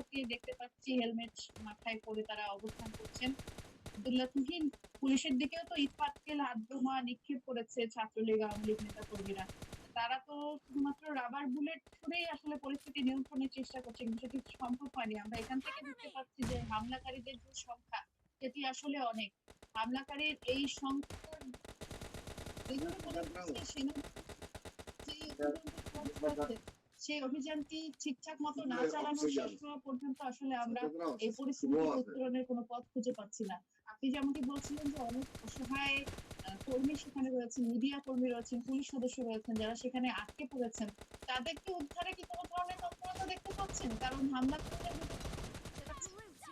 আবদুল্লাহকে দেখতে পাচ্ছি হেলমেট মাথায় পরে তারা অবস্থান করছেন। আব্দুল্লাহ তুহিন, পুলিশের দিকেও তো ইট পাটকেল হাত বোমা নিক্ষেপ করেছে ছাত্রলীগ আওয়ামী লীগ নেতা কর্মীরা। তারা তো শুধুমাত্র রাবার বুলেট ছুড়েই আসলে পরিস্থিতি নিয়ন্ত্রণের চেষ্টা করছে, কিন্তু সেটি সম্ভব হয়নি। আমরা এখান থেকে দেখতে পাচ্ছি যে হামলাকারীদের যে সংখ্যা, সেটি আসলে অনেক। হামলাকারীর এই সংখ্যার এগুলো বোঝা যাচ্ছে যে অভিযানটি চালাচ্ছে, সেই অভিযানটি ঠিকঠাক মতো না চালানোর শেষ হওয়া পর্যন্ত আসলে আমরা এই পরিস্থিতি উত্তরণের কোনো পথ খুঁজে পাচ্ছি না। আপনি যেমনটি বলছিলেন যে অনেক অসহায় কর্মী সেখানে রয়েছেন, মিডিয়া কর্মী রয়েছেন, পুলিশ সদস্য রয়েছেন যারা সেখানে আটকে পড়েছেন। তাদেরকে উদ্ধারে কি কোনো ধরনের তৎপরতা দেখতে পাচ্ছেন? কারণ হামলাকারীরা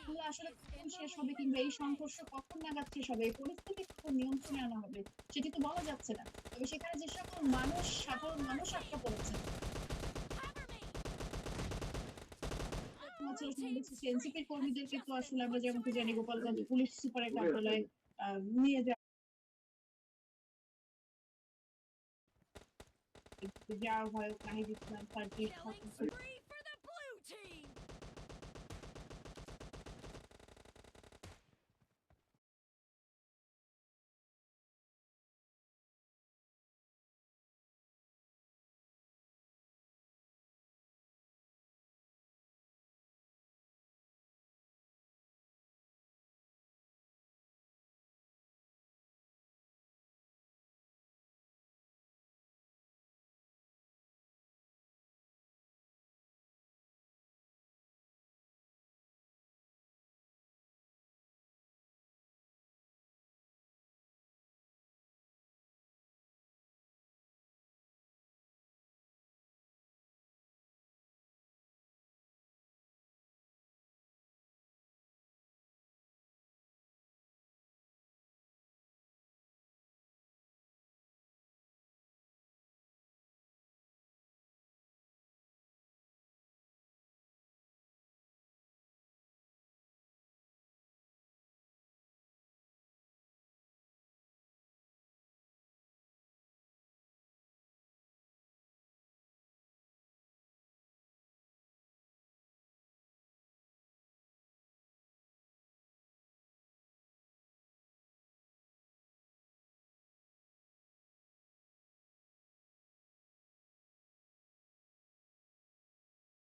হামলা আসলে কখন শেষ হবে, কিংবা এই সংঘর্ষ কখন নাগাদ শেষ হবে, এই পরিস্থিতি কখন নিয়ন্ত্রণে আনা হবে, সেটি তো বলা যাচ্ছে না। তবে সেখানে যে সকল মানুষ, সাধারণ মানুষ আটকা পড়েছেন, এনসিপির কর্মীদেরকে তো আসলে আমরা যেমনটি জানি গোপালগঞ্জ পুলিশ সুপারের কার্যালয়ে নিয়ে যাওয়া হয়। নাহিদ ইসলাম, সার্জিস,